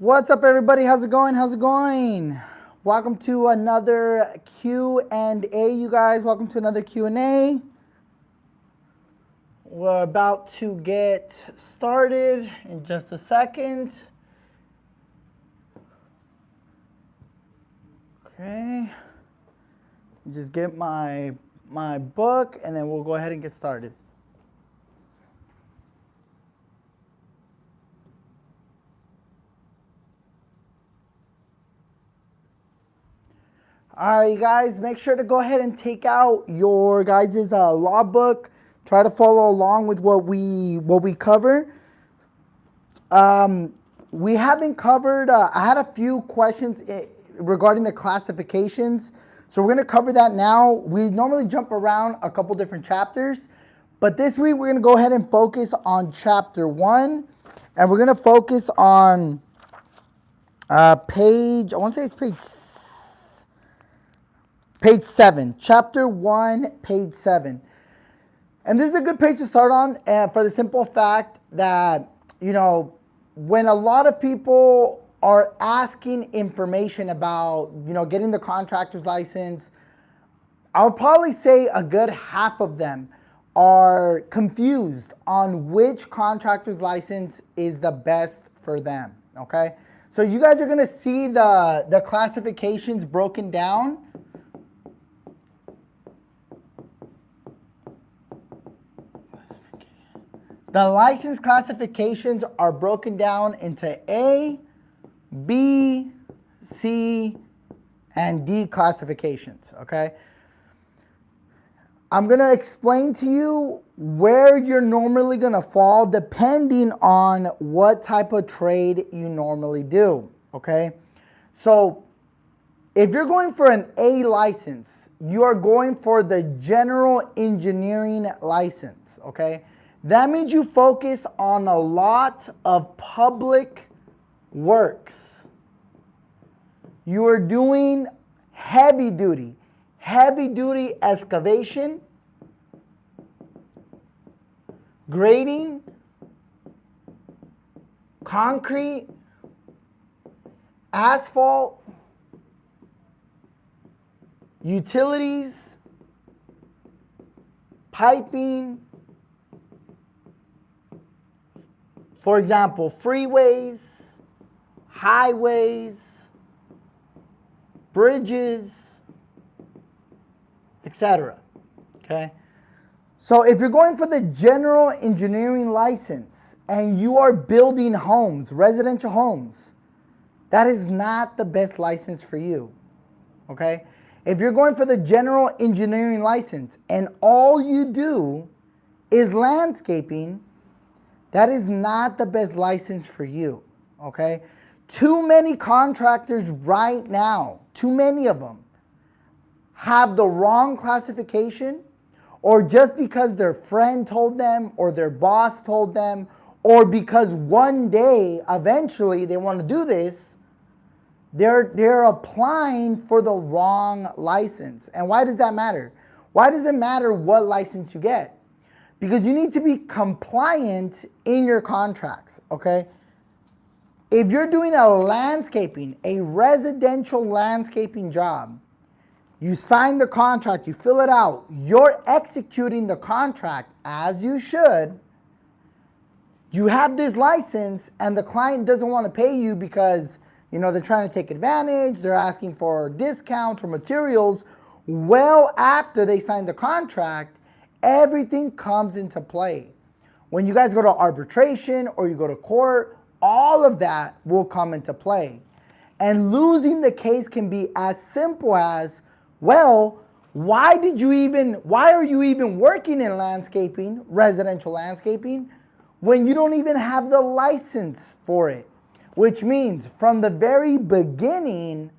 What's up, everybody? How's it going? How's it going? Welcome to another Q&A, you guys. Welcome to another Q&A. We're about to get started in just a second. Okay. Just get my book, and then we'll go ahead and get started. All right, you guys, make sure to go ahead and take out your guys' law book. Try to follow along with what we cover. We haven't covered, I had a few questions regarding the classifications. So we're going to cover that now. We normally jump around a couple different chapters. But this week, we're going to go ahead and focus on chapter 1. And we're going to focus on page, I want to say it's page 7, chapter 1, page 7. And this is a good page to start on for the simple fact that, you know, when a lot of people are asking information about, you know, getting the contractor's license, I would probably say a good half of them are confused on which contractor's license is the best for them, okay? So you guys are going to see the classifications broken down. The license classifications are broken down into A, B, C, and D classifications, okay? I'm gonna explain to you where you're normally gonna fall depending on what type of trade you normally do, okay? So if you're going for an A license, you are going for the general engineering license, okay? That means you focus on a lot of public works. You are doing heavy duty excavation, grading, concrete, asphalt, utilities, piping. For example, freeways, highways, bridges, etc. Okay? So if you're going for the general engineering license and you are building homes, residential homes, that is not the best license for you. Okay? If you're going for the general engineering license and all you do is landscaping, that is not the best license for you, okay? Too many contractors right now, too many of them, have the wrong classification, or just because their friend told them or their boss told them, or because one day, eventually, they want to do this, they're applying for the wrong license. And why does that matter? Why does it matter what license you get? Because you need to be compliant in your contracts, okay? If you're doing a residential landscaping job, you sign the contract, you fill it out, you're executing the contract as you should, you have this license and the client doesn't want to pay you because, you know, they're trying to take advantage, they're asking for discounts or materials well after they sign the contract, everything comes into play. When you guys go to arbitration or you go to court, all of that will come into play. And losing the case can be as simple as, well, why are you even working in landscaping, residential landscaping, when you don't even have the license for it? Which means from the very beginning,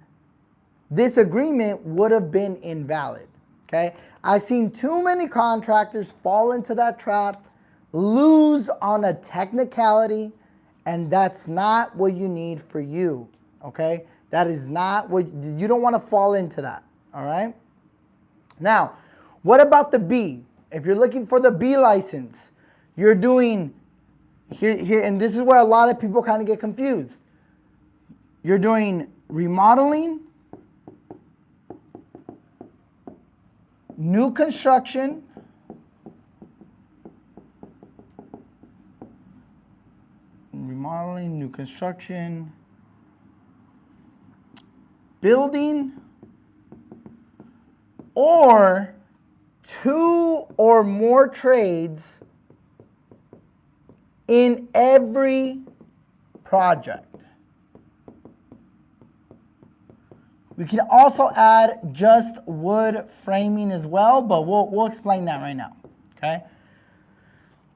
this agreement would have been invalid, okay? I've seen too many contractors fall into that trap, lose on a technicality, and that's not what you need for you, okay? That is not what, you don't want to fall into that, all right? Now, what about the B? If you're looking for the B license, you're doing, here, and this is where a lot of people kind of get confused. you're doing remodeling, new construction, remodeling, new construction, building, or 2 or more trades in every project. We can also add just wood framing as well, but we'll explain that right now, okay?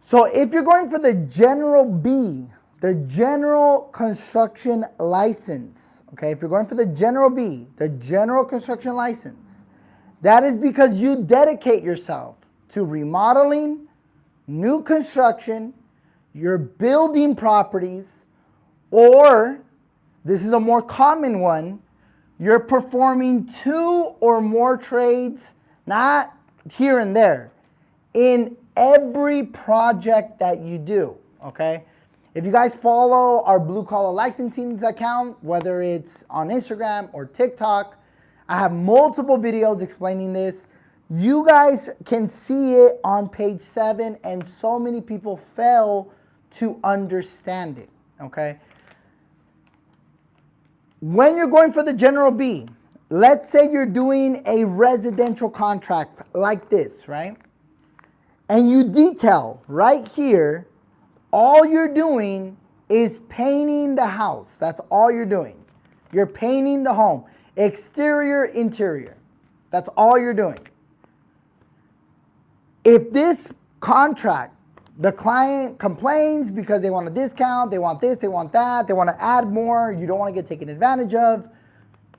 So if you're going for the general B, the general construction license, okay? If you're going for the general B, the general construction license, that is because you dedicate yourself to remodeling, new construction, you're building properties, or this is a more common one, you're performing 2 or more trades, not here and there, in every project that you do, okay? If you guys follow our Blue Collar Licensing account, whether it's on Instagram or TikTok, I have multiple videos explaining this. You guys can see it on page 7, and so many people fail to understand it, okay? When you're going for the general B, let's say you're doing a residential contract like this, right? And you detail right here, all you're doing is painting the house. That's all you're doing. You're painting the home, exterior, interior. That's all you're doing. If this contract, the client complains because they want a discount, they want this, they want that, they want to add more, you don't want to get taken advantage of,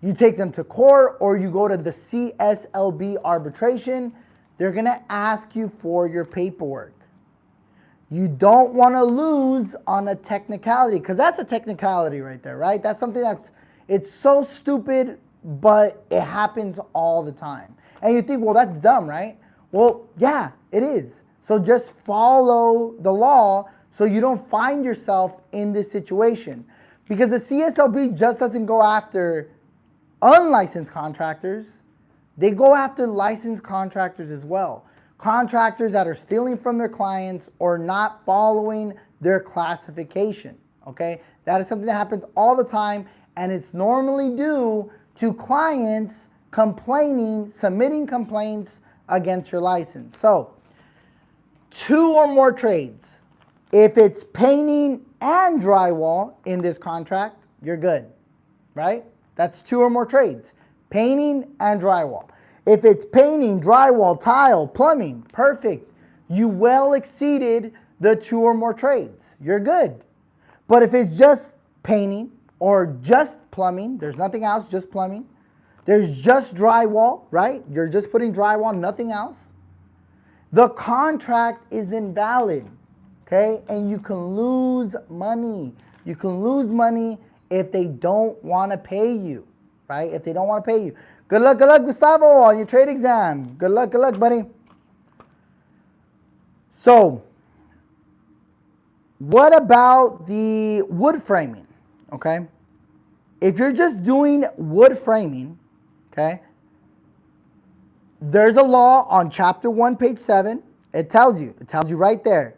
you take them to court or you go to the CSLB arbitration, they're going to ask you for your paperwork. You don't want to lose on a technicality, because that's a technicality right there, right? That's something it's so stupid, but it happens all the time. And you think, well, that's dumb, right? Well, yeah, it is. So just follow the law so you don't find yourself in this situation. Because the CSLB just doesn't go after unlicensed contractors. They go after licensed contractors as well. Contractors that are stealing from their clients or not following their classification, okay? That is something that happens all the time, and it's normally due to clients complaining, submitting complaints against your license. So, 2 or more trades. If it's painting and drywall in this contract, you're good, right? That's 2 or more trades. Painting and drywall. If it's painting, drywall, tile, plumbing, perfect. You well exceeded the 2 or more trades. You're good. But if it's just painting or just plumbing, there's nothing else, just plumbing. There's just drywall, right? You're just putting drywall, nothing else. The contract is invalid, okay? And you can lose money. You can lose money if they don't want to pay you, right? If they don't want to pay you. Good luck, Gustavo, on your trade exam. Good luck, buddy. So, what about the wood framing, okay? If you're just doing wood framing, okay, there's a law on chapter 1, page 7. It tells you right there.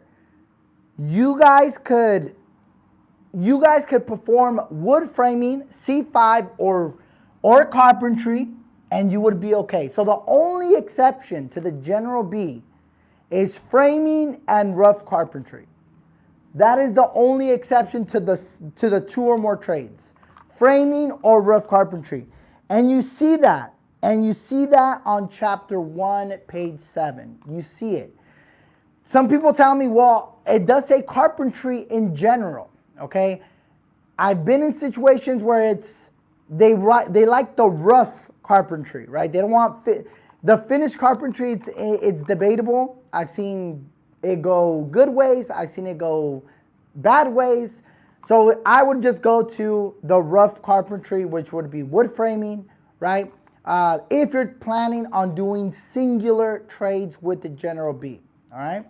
You guys could perform wood framing, C5 or carpentry, and you would be okay. So the only exception to the general B is framing and rough carpentry. That is the only exception to the 2 or more trades. Framing or rough carpentry. And you see that. And you see that on chapter 1, page 7. You see it. Some people tell me, well, it does say carpentry in general, okay? I've been in situations where they like the rough carpentry, right? They don't want the finished carpentry. It's debatable. I've seen it go good ways. I've seen it go bad ways. So I would just go to the rough carpentry, which would be wood framing, right? If you're planning on doing singular trades with the general B, all right?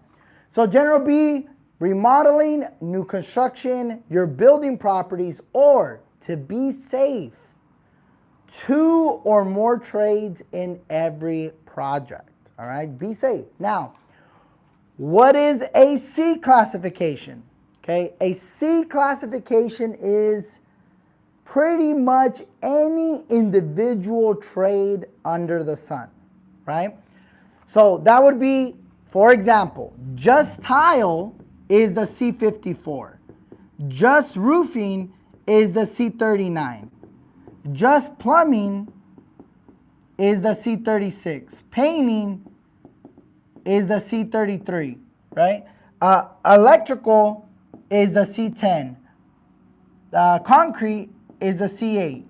So general B, remodeling, new construction, you're building properties, or to be safe, 2 or more trades in every project. All right, be safe. Now, what is a C classification? Okay, a C classification is pretty much any individual trade under the sun, right? So that would be, for example, just tile is the C54. Just roofing is the C39. Just plumbing is the C36. Painting is the C33, right? Electrical is the C10. Concrete is the C8.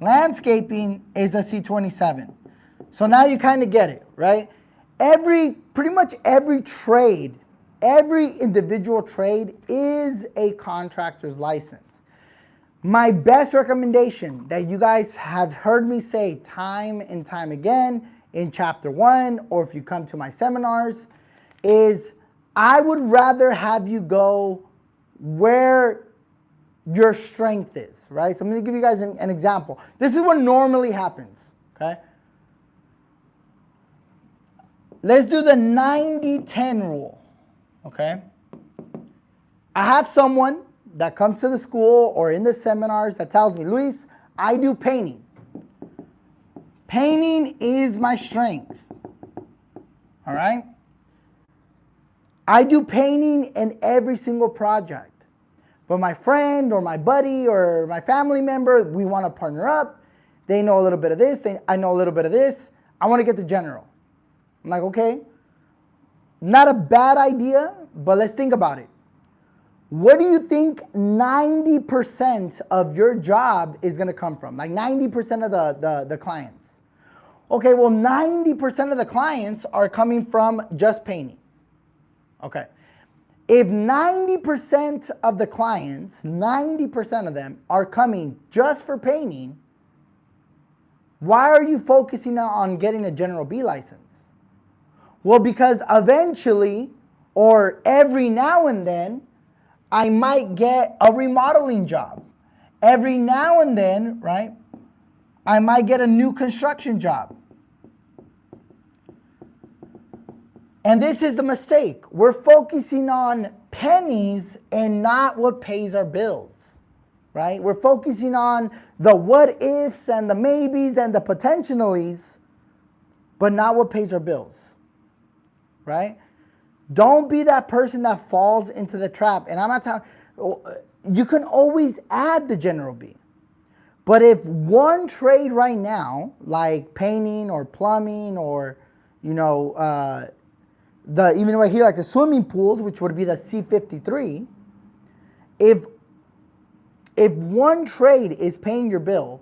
Landscaping is the C27. So now you kind of get it, right? Pretty much every trade, every individual trade is a contractor's license. My best recommendation that you guys have heard me say time and time again in chapter 1, or if you come to my seminars, is I would rather have you go where your strength is, right? So I'm going to give you guys an example. This is what normally happens, okay? Let's do the 90-10 rule, okay? I have someone that comes to the school or in the seminars that tells me, Luis, I do painting. Painting is my strength, all right? I do painting in every single project. But my friend or my buddy or my family member, we want to partner up. They know a little bit of this. I know a little bit of this. I want to get the general. I'm like, okay, not a bad idea, but let's think about it. What do you think 90% of your job is going to come from? Like 90% of the clients. Okay, well, 90% of the clients are coming from just painting. Okay. If 90% of the clients, 90% of them are coming just for painting, why are you focusing on getting a General B license? Well, because eventually, or every now and then, I might get a remodeling job. Every now and then, right, I might get a new construction job. And this is the mistake. We're focusing on pennies and not what pays our bills, right? We're focusing on the what ifs and the maybes and the potentialities, but not what pays our bills, right? Don't be that person that falls into the trap. And I'm not telling you, can always add the General B. But if one trade right now, like painting or plumbing or, even right here, like the swimming pools, which would be the C53, if one trade is paying your bill,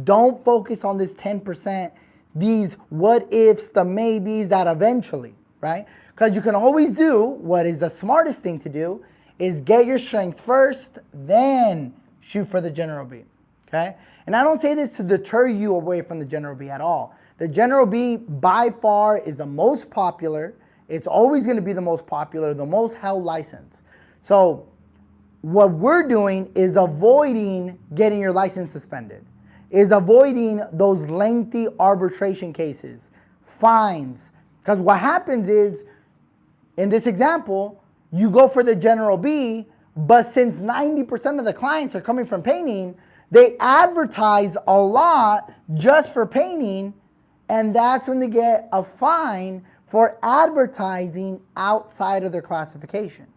don't focus on this 10%, these what ifs, the maybes, that eventually, right? Because you can always do what is the smartest thing to do is get your strength first, then shoot for the General B, okay? And I don't say this to deter you away from the General B at all. The General B by far is the most popular. It's always going to be the most popular, the most held license. So what we're doing is avoiding getting your license suspended, is avoiding those lengthy arbitration cases, fines. Because what happens is, in this example, you go for the General B, but since 90% of the clients are coming from painting, they advertise a lot just for painting, and that's when they get a fine for advertising outside of their classification.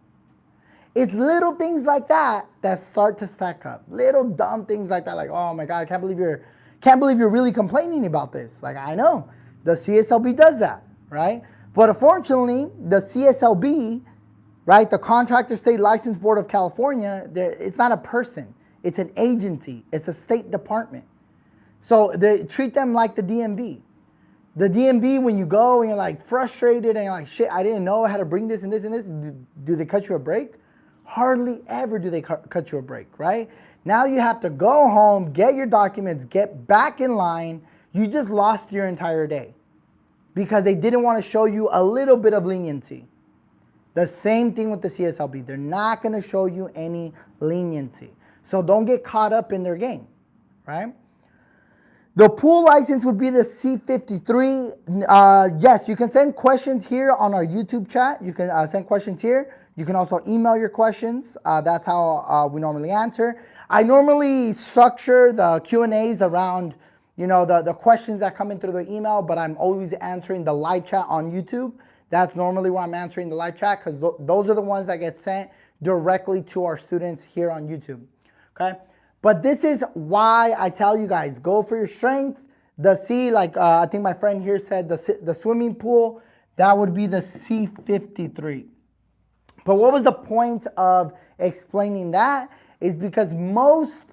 It's little things like that that start to stack up. Little dumb things like that, like, oh my God, I can't believe you're really complaining about this. Like, I know the CSLB does that, right? But unfortunately, the CSLB, right, the Contractor State License Board of California, it's not a person. It's an agency. It's a state department. So they treat them like the DMV. The DMV, when you go and you're like frustrated and you're like, shit, I didn't know I had to bring this and this and this, do they cut you a break? Hardly ever do they cut you a break, right? Now you have to go home, get your documents, get back in line. You just lost your entire day because they didn't want to show you a little bit of leniency. The same thing with the CSLB. They're not going to show you any leniency. So don't get caught up in their game, right? The pool license would be the C53. Yes, you can send questions here on our YouTube chat. You can send questions here. You can also email your questions. That's how we normally answer. I normally structure the Q&As around, the questions that come in through the email, but I'm always answering the live chat on YouTube. That's normally where I'm answering the live chat, because those are the ones that get sent directly to our students here on YouTube, okay? But this is why I tell you guys, go for your strength. The C, like I think my friend here said, the swimming pool, that would be the C53. But what was the point of explaining that? Is because most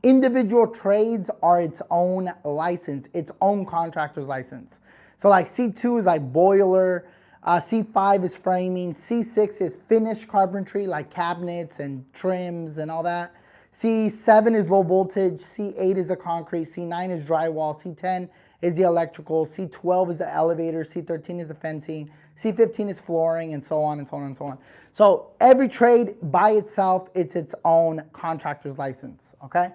individual trades are its own license, its own contractor's license. So like C2 is like boiler, C5 is framing, C6 is finished carpentry like cabinets and trims and all that. C7 is low voltage, C8 is the concrete, C9 is drywall, C10 is the electrical, C12 is the elevator, C13 is the fencing, C15 is flooring, and so on and so on and so on. So every trade by itself, it's its own contractor's license, okay?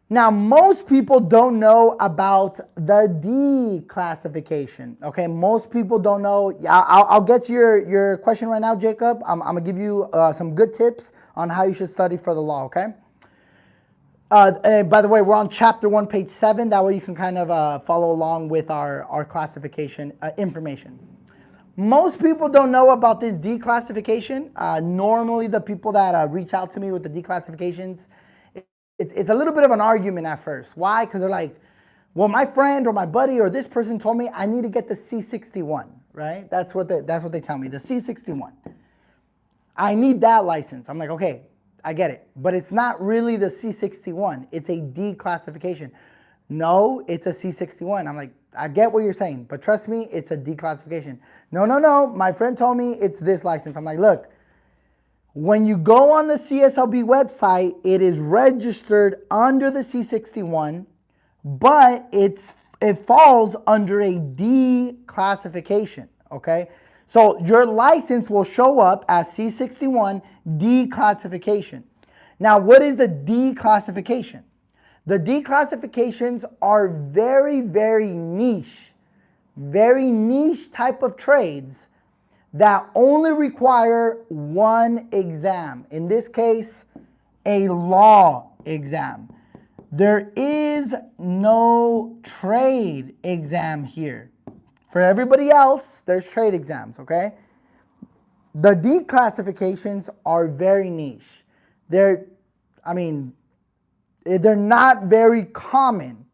Now, most people don't know about the D classification, okay? Most people don't know. I'll get to your question right now, Jacob. I'm gonna give you some good tips on how you should study for the law, okay? By the way, we're on chapter 1, page 7. That way you can kind of follow along with our classification information. Most people don't know about this declassification. Normally the people that reach out to me with the declassifications, it's a little bit of an argument at first. Why? Because they're like, well, my friend or my buddy or this person told me I need to get the C61, right? That's what they tell me, the C61. I need that license. I'm like, okay, I get it. But it's not really the C61. It's a D classification. No, it's a C61. I'm like, I get what you're saying, but trust me, it's a D classification. No. My friend told me it's this license. I'm like, look, when you go on the CSLB website, it is registered under the C61, but it falls under a D classification, okay? So your license will show up as C61 D classification. Now, what is the D classification? The D classifications are very, very niche type of trades that only require one exam. In this case, a law exam. There is no trade exam here. For everybody else, there's trade exams, okay? The D classifications are very niche. They're not very common,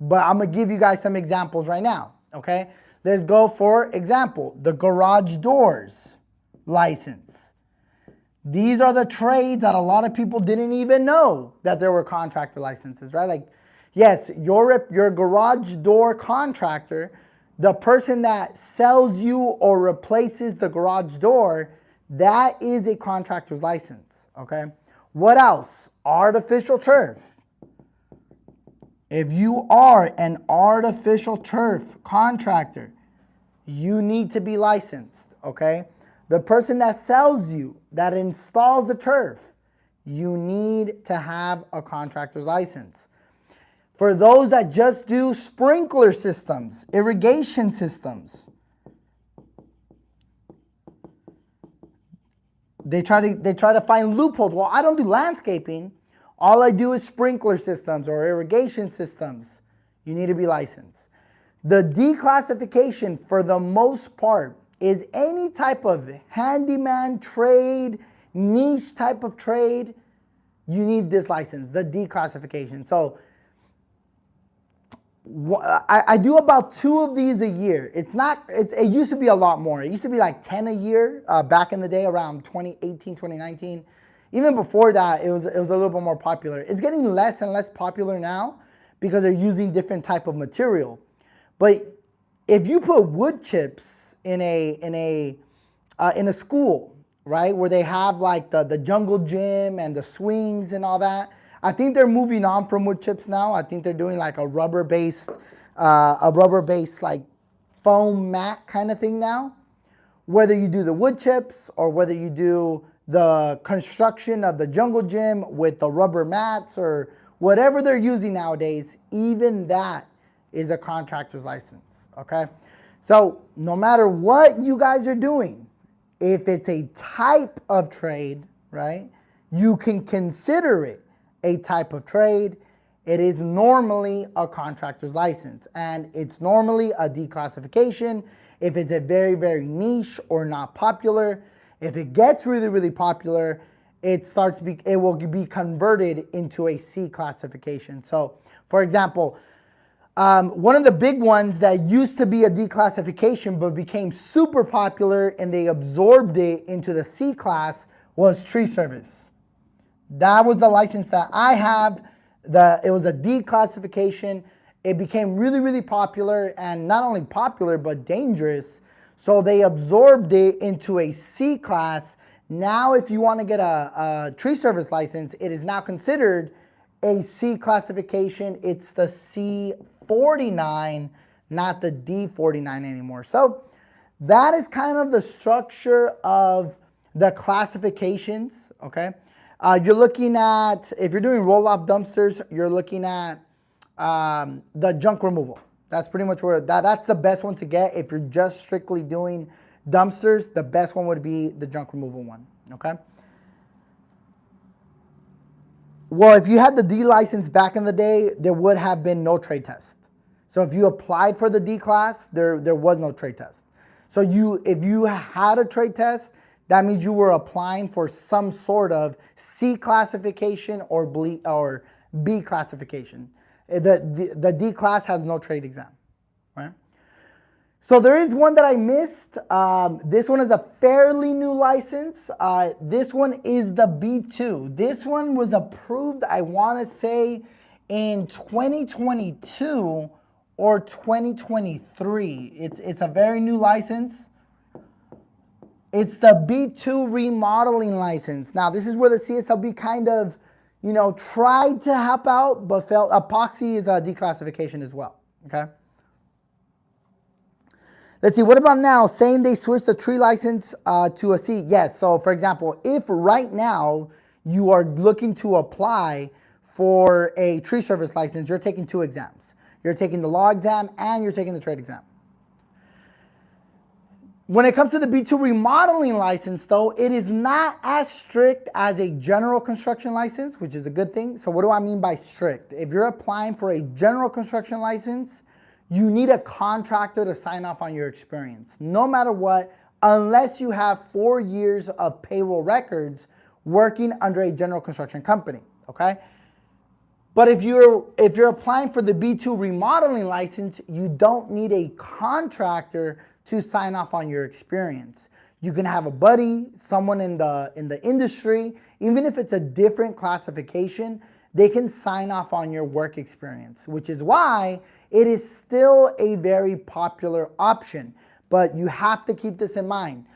but I'm gonna give you guys some examples right now, okay? Let's go for example, the garage doors license. These are the trades that a lot of people didn't even know that there were contractor licenses, right? Like, yes, your garage door contractor, the person that sells you or replaces the garage door, that is a contractor's license, okay? What else? Artificial turf. If you are an artificial turf contractor, you need to be licensed, okay? The person that sells you, that installs the turf, you need to have a contractor's license. For those that just do sprinkler systems, irrigation systems, they try to find loopholes. Well, I don't do landscaping. All I do is sprinkler systems or irrigation systems. You need to be licensed. The declassification, for the most part, is any type of handyman trade, niche type of trade, you need this license, the declassification. So I do about 2 of these a year. It used to be a lot more. It used to be like 10 a year back in the day, around 2018, 2019. Even before that, it was a little bit more popular. It's getting less and less popular now because they're using different type of material. But if you put wood chips in a school, right, where they have like the jungle gym and the swings and all that, I think they're moving on from wood chips now. I think they're doing like a rubber-based like foam mat kind of thing now. Whether you do the wood chips or whether you do the construction of the jungle gym with the rubber mats or whatever they're using nowadays, even that is a contractor's license, okay? So no matter what you guys are doing, if it's a type of trade, right, you can consider it a type of trade. It is normally a contractor's license, and it's normally a declassification if it's a very, very niche or not popular. If it gets really, really popular, it will be converted into a C classification. So, for example, one of the big ones that used to be a declassification but became super popular and they absorbed it into the C class was tree service. That was the license that I have. It was a declassification. It became really, really popular, and not only popular, but dangerous. So they absorbed it into a C class. Now, if you want to get a tree service license, it is now considered a C classification. It's the C49, not the D49 anymore. So that is kind of the structure of the classifications, okay? You're looking at, if you're doing roll-off dumpsters, you're looking at the junk removal. That's pretty much where, that's the best one to get. If you're just strictly doing dumpsters, the best one would be the junk removal one, okay? Well, if you had the D license back in the day, there would have been no trade test. So if you applied for the D class, there was no trade test. So if you had a trade test, that means you were applying for some sort of C classification or B classification. The D class has no trade exam, right? So there is one that I missed. This one is a fairly new license. This one is the B2. This one was approved, I want to say, in 2022 or 2023. It's a very new license. It's the B2 remodeling license. Now, this is where the CSLB kind of, tried to help out, but felt epoxy is a declassification as well, okay? Let's see, what about now? Saying they switched the tree license to a C. Yes, so for example, if right now you are looking to apply for a tree service license, you're taking 2 exams. You're taking the law exam and you're taking the trade exam. When it comes to the B2 remodeling license, though, it is not as strict as a general construction license, which is a good thing. So what do I mean by strict? If you're applying for a general construction license, you need a contractor to sign off on your experience, no matter what, unless you have 4 years of payroll records working under a general construction company, okay? But if you're applying for the B2 remodeling license, you don't need a contractor to sign off on your experience. You can have a buddy, someone in the industry, even if it's a different classification, they can sign off on your work experience, which is why it is still a very popular option. But you have to keep this in mind.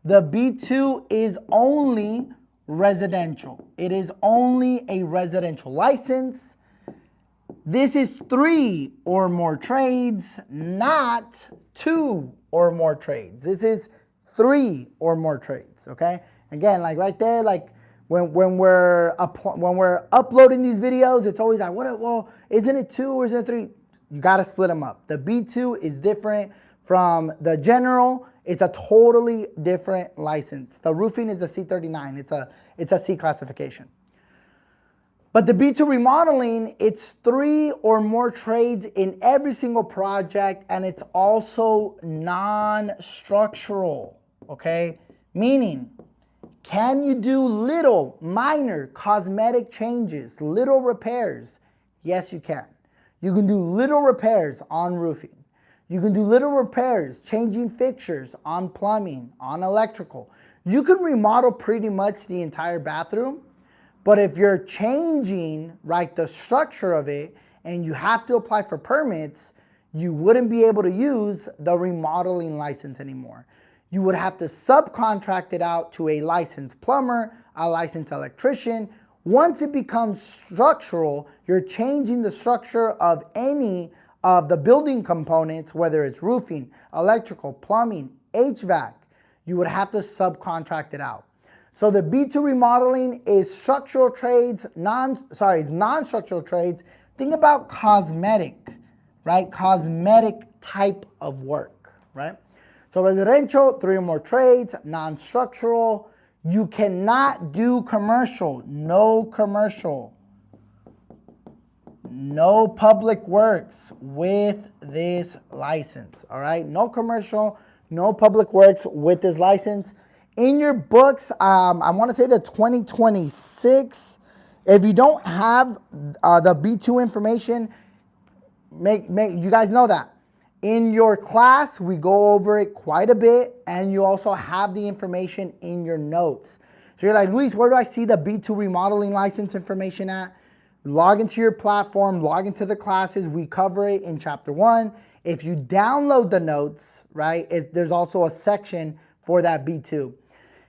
The B2 is only residential. It is only a residential license. This is 3 or more trades, not 2 or more trades. This is 3 or more trades, okay? Again, like right there, like when we're uploading these videos, it's always like, well, isn't it 2 or is it 3? You gotta split them up. The B2 is different from the general. It's a totally different license. The roofing is a C39. It's a C classification. But the B2 remodeling, it's 3 or more trades in every single project, and it's also non-structural, okay? Meaning, can you do little, minor, cosmetic changes, little repairs? Yes, you can. You can do little repairs on roofing. You can do little repairs, changing fixtures on plumbing, on electrical. You can remodel pretty much the entire bathroom. But if you're changing, right, the structure of it and you have to apply for permits, you wouldn't be able to use the remodeling license anymore. You would have to subcontract it out to a licensed plumber, a licensed electrician. Once it becomes structural, you're changing the structure of any of the building components, whether it's roofing, electrical, plumbing, HVAC, you would have to subcontract it out. So the B2 remodeling is structural trades, non-structural trades. Think about cosmetic, right? Cosmetic type of work, right? So residential, 3 or more trades, non-structural. You cannot do commercial, no commercial, no public works with this license, all right? No commercial, no public works with this license. In your books, I want to say the 2026, if you don't have the B2 information, make you guys know that. In your class, we go over it quite a bit, and you also have the information in your notes. So you're like, Luis, where do I see the B2 remodeling license information at? Log into your platform, log into the classes. We cover it in chapter 1. If you download the notes, right, there's also a section for that B2.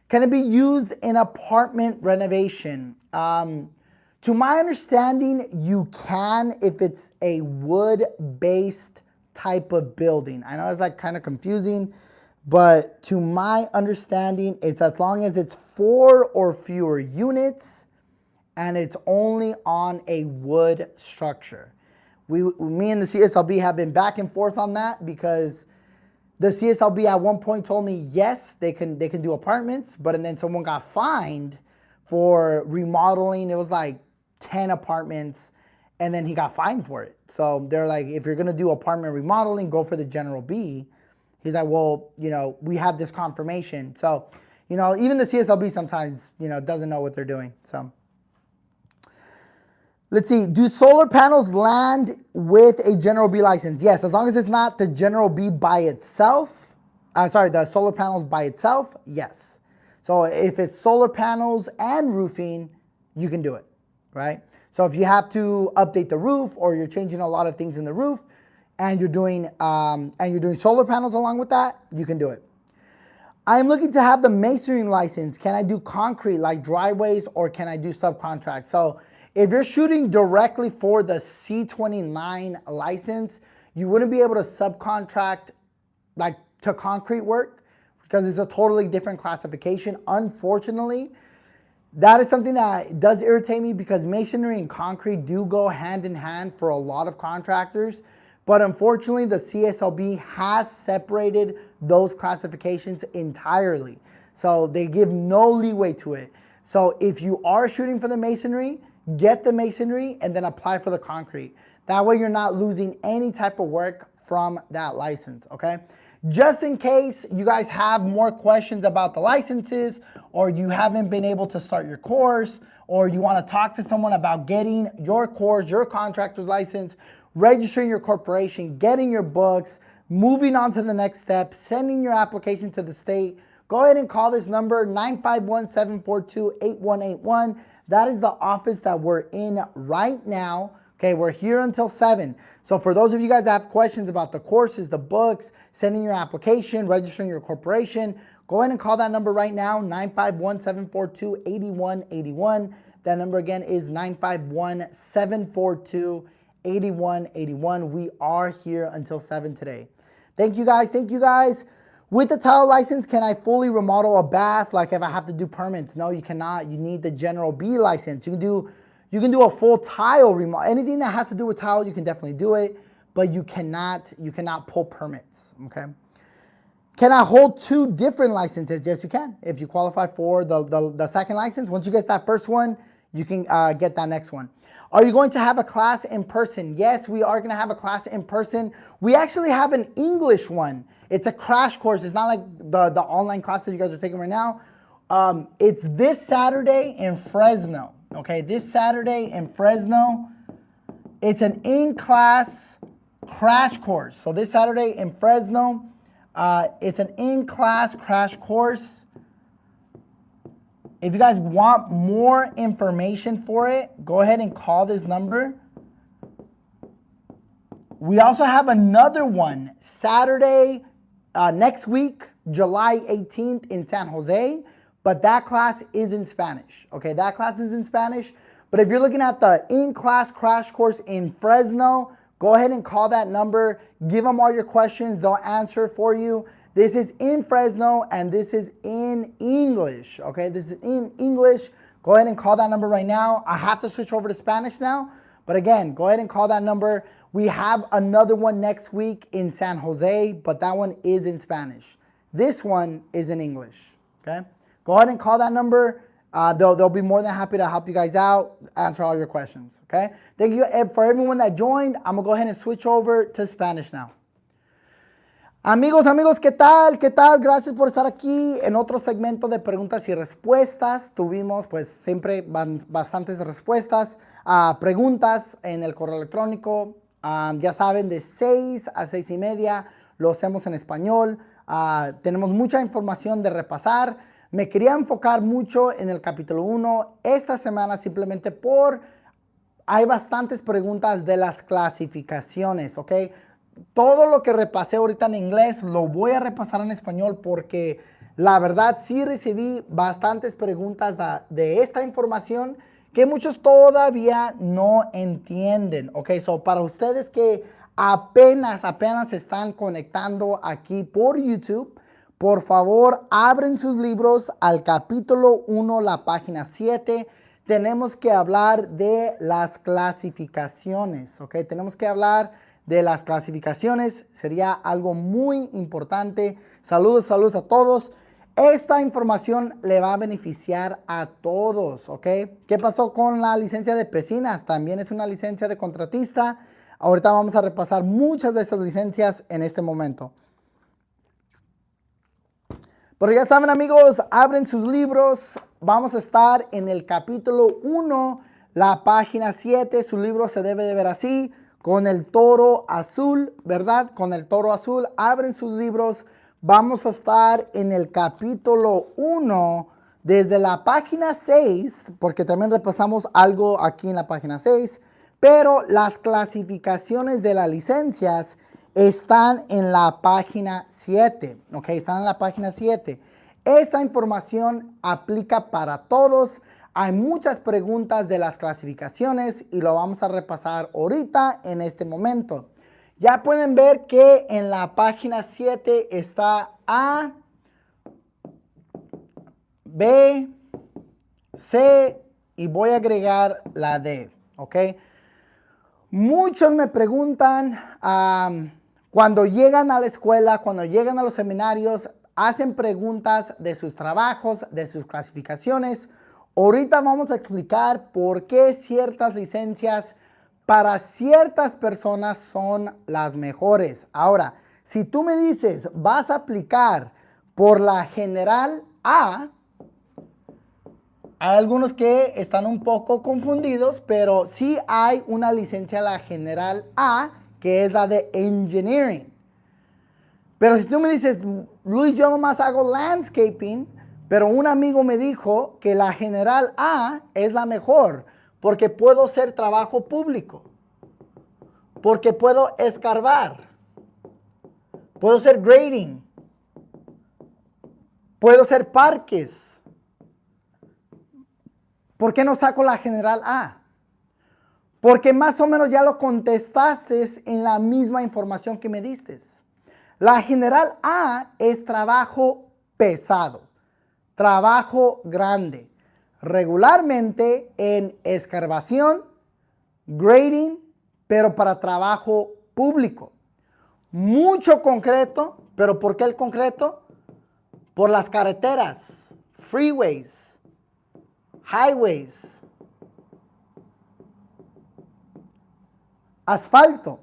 Can it be used in apartment renovation? To my understanding, you can if it's a wood-based type of building. I know it's like kind of confusing, but to my understanding, it's as long as it's 4 or fewer units and it's only on a wood structure. Me and the CSLB have been back and forth on that because the CSLB at one point told me, yes, they can do apartments, but and then someone got fined for remodeling. It was like 10 apartments, and then he got fined for it. So they're like, if you're gonna do apartment remodeling, go for the general B. He's like, well, we have this confirmation. So, even the CSLB sometimes, doesn't know what they're doing. So let's see, do solar panels land with a general B license? Yes, as long as it's not the general B by itself. The solar panels by itself, yes. So if it's solar panels and roofing, you can do it, right? So if you have to update the roof or you're changing a lot of things in the roof and you're doing solar panels along with that, you can do it. I am looking to have the masonry license. Can I do concrete like driveways or can I do subcontract? So if you're shooting directly for the C29 license, you wouldn't be able to subcontract like to concrete work because it's a totally different classification. Unfortunately, that is something that does irritate me because masonry and concrete do go hand in hand for a lot of contractors. But unfortunately, the CSLB has separated those classifications entirely. So they give no leeway to it. So if you are shooting for the masonry, get the masonry and then apply for the concrete. That way you're not losing any type of work from that license, okay? Just in case you guys have more questions about the licenses or you haven't been able to start your course or you want to talk to someone about getting your course, your contractor's license, registering your corporation, getting your books, moving on to the next step, sending your application to the state, go ahead and call this number, 951-742-8181. That is the office that we're in right now. Okay, we're here until 7. So for those of you guys that have questions about the courses, the books, sending your application, registering your corporation, go ahead and call that number right now, 951-742-8181. That number again is 951-742-8181. We are here until 7 today. Thank you guys. Thank you guys. With the tile license, can I fully remodel a bath like if I have to do permits? No, you cannot. You need the general B license. You can do a full tile remodel. Anything that has to do with tile, you can definitely do it, but you cannot pull permits, okay? Can I hold 2 different licenses? Yes, you can. If you qualify for the second license, once you get that first one, you can get that next one. Are you going to have a class in person? Yes, we are going to have a class in person. We actually have an English one. It's a crash course. It's not like the online classes you guys are taking right now. It's this Saturday in Fresno. Okay, this Saturday in Fresno. It's an in-class crash course. So this Saturday in Fresno, it's an in-class crash course. If you guys want more information for it, go ahead and call this number. We also have another one Saturday next week, July 18th in San Jose, but that class is in Spanish. Okay, that class is in Spanish. But if you're looking at the in-class crash course in Fresno, go ahead and call that number. Give them all your questions. They'll answer for you. This is in Fresno, and this is in English, okay? This is in English. Go ahead and call that number right now. I have to switch over to Spanish now, but again, go ahead and call that number. We have another one next week in San Jose, but that one is in Spanish. This one is in English, okay? Go ahead and call that number. They'll be more than happy to help you guys out, answer all your questions, okay? Thank you for everyone that joined. I'm going to go ahead and switch over to Spanish now. Amigos, ¿qué tal? ¿Qué tal? Gracias por estar aquí en otro segmento de preguntas y respuestas. Tuvimos pues siempre bastantes respuestas a preguntas en el correo electrónico. Ya saben, de 6 a 6:30 lo hacemos en español. Tenemos mucha información de repasar. Me quería enfocar mucho en el capítulo 1 esta semana simplemente hay bastantes preguntas de las clasificaciones, ¿ok? Todo lo que repasé ahorita en inglés lo voy a repasar en español porque la verdad sí recibí bastantes preguntas de esta información que muchos todavía no entienden, ¿ok? So, para ustedes que apenas se están conectando aquí por YouTube, por favor, abren sus libros al capítulo 1, la página 7. Tenemos que hablar de las clasificaciones, ¿ok? Tenemos que hablar de las clasificaciones. Sería algo muy importante. Saludos a todos. Esta información le va a beneficiar a todos, ¿ok? ¿Qué pasó con la licencia de piscinas? También es una licencia de contratista. Ahorita vamos a repasar muchas de esas licencias en este momento. Pero ya saben, amigos, abren sus libros. Vamos a estar en el capítulo 1, la página 7. Su libro se debe de ver así, con el toro azul, ¿verdad? Con el toro azul. Abren sus libros. Vamos a estar en el capítulo 1, desde la página 6, porque también repasamos algo aquí en la página 6. Pero las clasificaciones de las licencias están en la página 7, ¿ok? Están en la página 7. Esta información aplica para todos. Hay muchas preguntas de las clasificaciones y lo vamos a repasar ahorita en este momento. Ya pueden ver que en la página 7 está A, B, C y voy a agregar la D, ¿ok? Muchos me preguntan cuando llegan a la escuela, cuando llegan a los seminarios, hacen preguntas de sus trabajos, de sus clasificaciones. Ahorita vamos a explicar por qué ciertas licencias para ciertas personas son las mejores. Ahora, si tú me dices, vas a aplicar por la general A, hay algunos que están un poco confundidos, pero sí hay una licencia, la general A, que es la de Engineering. Pero si tú me dices, Luis, yo nomás hago landscaping, pero un amigo me dijo que la general A es la mejor, porque puedo hacer trabajo público, porque puedo escarbar, puedo hacer grading, puedo hacer parques. ¿Por qué no saco la general A? Porque más o menos ya lo contestaste en la misma información que me diste. La general A es trabajo pesado, trabajo grande, regularmente en escarbación, grading, pero para trabajo público. Mucho concreto, pero ¿por qué el concreto? Por las carreteras, freeways, highways, asfalto,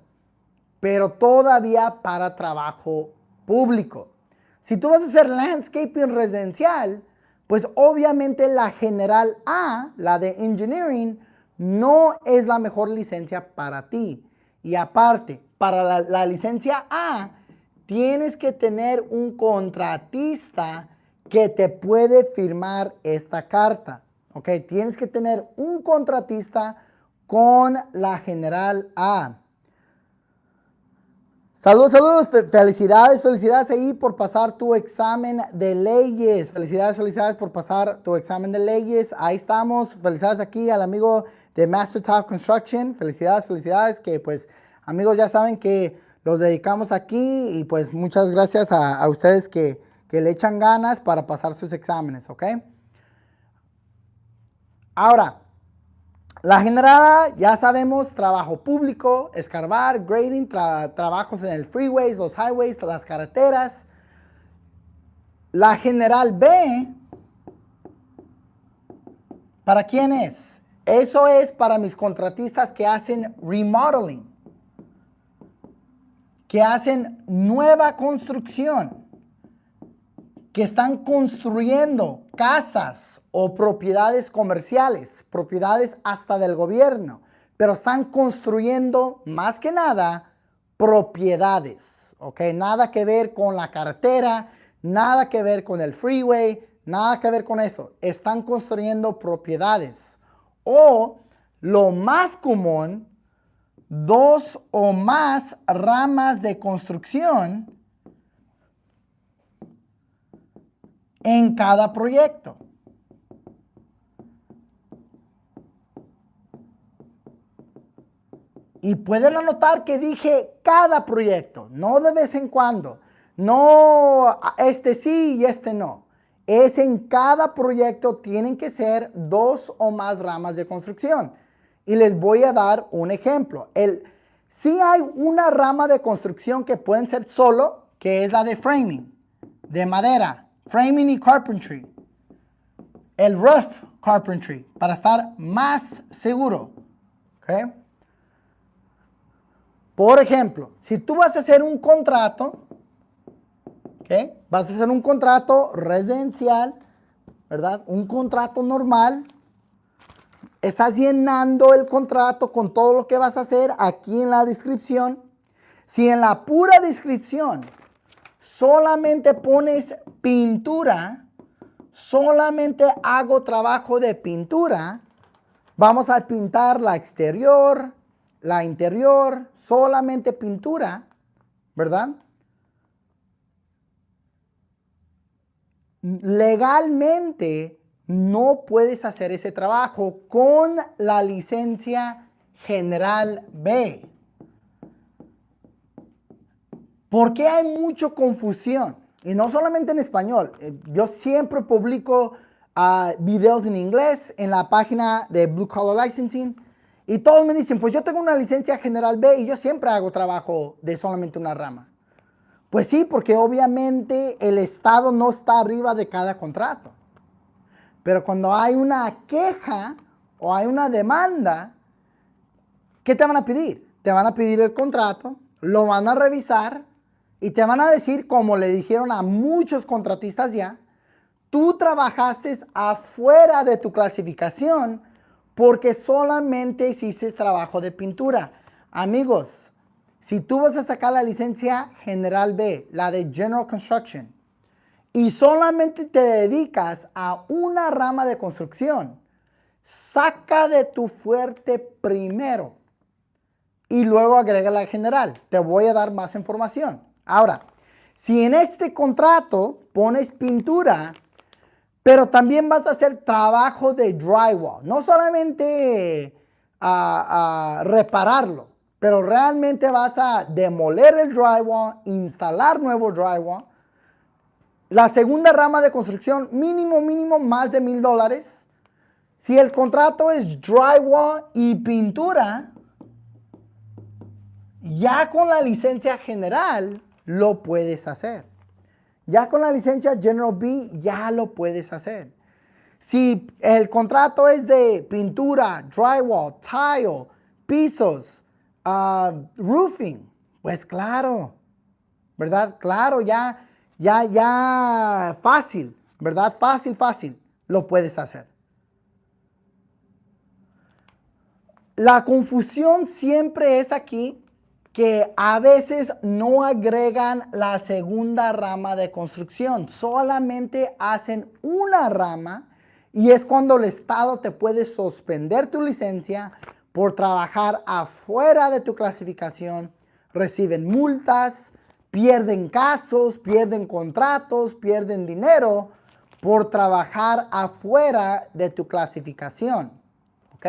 pero todavía para trabajo público. Si tú vas a hacer landscaping residencial, pues obviamente la general A, la de Engineering, no es la mejor licencia para ti. Y aparte, para la licencia A, tienes que tener un contratista que te puede firmar esta carta. ¿Ok? Tienes que tener un contratista con la general A. Saludos, felicidades ahí por pasar tu examen de leyes. Felicidades por pasar tu examen de leyes. Ahí estamos. Felicidades aquí al amigo de Master Top Construction. Felicidades, que pues amigos ya saben que los dedicamos aquí y pues muchas gracias a ustedes que le echan ganas para pasar sus exámenes, ¿ok? Ahora, la general ya sabemos, trabajo público, escarbar, grading, trabajos en el freeways, los highways, las carreteras. La general B, ¿para quién es? Eso es para mis contratistas que hacen remodeling, que hacen nueva construcción, que están construyendo casas o propiedades comerciales, propiedades hasta del gobierno, pero están construyendo más que nada propiedades, ¿ok? Nada que ver con la carretera, nada que ver con el freeway, nada que ver con eso. Están construyendo propiedades. O lo más común, 2 o más ramas de construcción en cada proyecto. Y pueden anotar que dije cada proyecto, no de vez en cuando. No, este sí y este no. Es en cada proyecto tienen que ser 2 o más ramas de construcción. Y les voy a dar un ejemplo. Sí hay una rama de construcción que pueden ser solo, que es la de framing, de madera. Framing y carpentry. El rough carpentry, para estar más seguro. ¿Ok? Por ejemplo, si tú vas a hacer un contrato, ¿ok? Vas a hacer un contrato residencial, ¿verdad? Un contrato normal. Estás llenando el contrato con todo lo que vas a hacer aquí en la descripción. Si en la pura descripción solamente pones pintura, solamente hago trabajo de pintura, vamos a pintar la exterior, la interior, solamente pintura, ¿verdad? Legalmente no puedes hacer ese trabajo con la licencia General B. ¿Por qué hay mucha confusión? Y no solamente en español. Yo siempre publico videos en inglés en la página de Blue Collar Licensing. Y todos me dicen, pues yo tengo una licencia General B y yo siempre hago trabajo de solamente una rama. Pues sí, porque obviamente el Estado no está arriba de cada contrato. Pero cuando hay una queja o hay una demanda, ¿qué te van a pedir? Te van a pedir el contrato, lo van a revisar y te van a decir, como le dijeron a muchos contratistas ya, tú trabajaste afuera de tu clasificación porque solamente hiciste trabajo de pintura. Amigos, si tú vas a sacar la licencia General B, la de General Construction, y solamente te dedicas a una rama de construcción, saca de tu fuerte primero y luego agrega la general. Te voy a dar más información. Ahora, si en este contrato pones pintura, pero también vas a hacer trabajo de drywall, no solamente repararlo, pero realmente vas a demoler el drywall, instalar nuevo drywall. La segunda rama de construcción, mínimo, más de $1,000. Si el contrato es drywall y pintura, ya con la licencia general lo puedes hacer. Ya con la licencia General B ya lo puedes hacer. Si el contrato es de pintura, drywall, tile, pisos, roofing, pues claro, ¿verdad? Claro, ya fácil, ¿verdad? Fácil, lo puedes hacer. La confusión siempre es aquí que a veces no agregan la segunda rama de construcción, solamente hacen una rama y es cuando el Estado te puede suspender tu licencia por trabajar afuera de tu clasificación, reciben multas, pierden casos, pierden contratos, pierden dinero por trabajar afuera de tu clasificación. ¿Ok?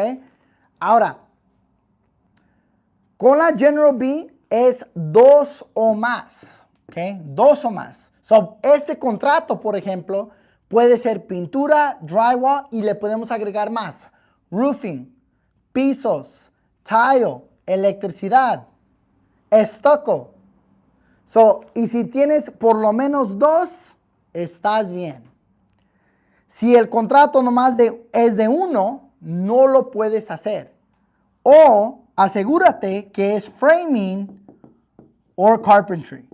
Ahora, con la General B es 2 o más. ¿Ok? 2 o más. So, este contrato, por ejemplo, puede ser pintura, drywall y le podemos agregar más. Roofing, pisos, tile, electricidad, estuco. So, y si tienes por lo menos 2, estás bien. Si el contrato nomás es de 1, no lo puedes hacer. O asegúrate que es framing o carpentry.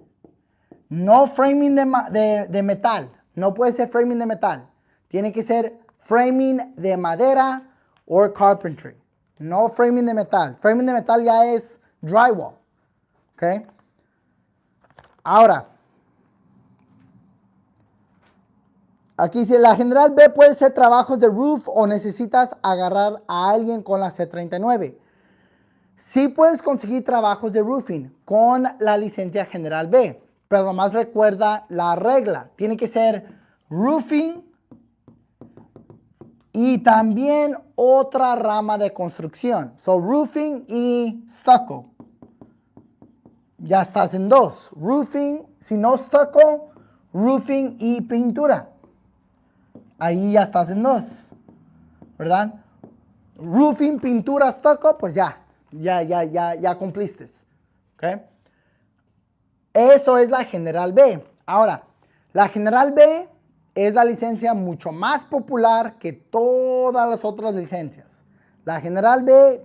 No framing de metal. No puede ser framing de metal. Tiene que ser framing de madera o carpentry. No framing de metal. Framing de metal ya es drywall. ¿Ok? Ahora, aquí dice, la general B puede ser trabajos de roof o necesitas agarrar a alguien con la C39. Sí puedes conseguir trabajos de roofing con la licencia general B, pero nomás recuerda la regla. Tiene que ser roofing y también otra rama de construcción. So, roofing y stucco. Ya estás en 2. Roofing, si no stucco, roofing y pintura. Ahí ya estás en 2. ¿Verdad? Roofing, pintura, stucco, pues ya cumpliste. ¿Ok? Eso es la general B. Ahora, la general B es la licencia mucho más popular que todas las otras licencias. La general B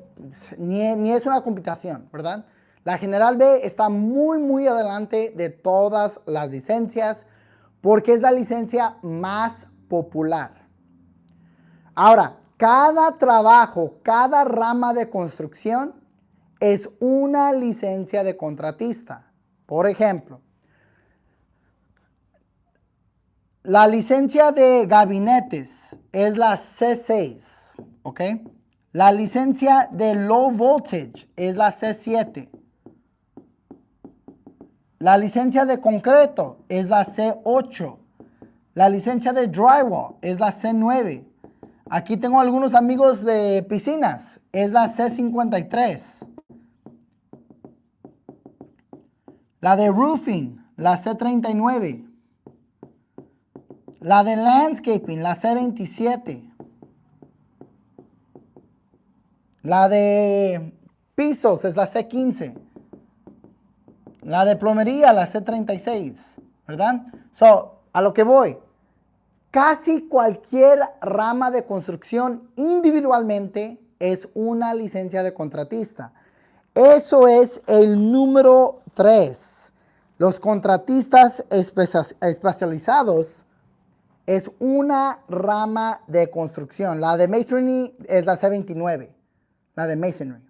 ni es una computación, ¿verdad? La general B está muy adelante de todas las licencias porque es la licencia más popular. Ahora, cada trabajo, cada rama de construcción es una licencia de contratista. Por ejemplo, la licencia de gabinetes es la C6, ¿ok? La licencia de low voltage es la C7. La licencia de concreto es la C8. La licencia de drywall es la C9. Aquí tengo algunos amigos de piscinas, es la C53. La de roofing, la C39. La de landscaping, la C27. La de pisos es la C15. La de plomería, la C36. ¿Verdad? So, a lo que voy. Casi cualquier rama de construcción individualmente es una licencia de contratista. Eso es el número 3. Los contratistas especializados es una rama de construcción. La de masonry es la C29. La de masonry.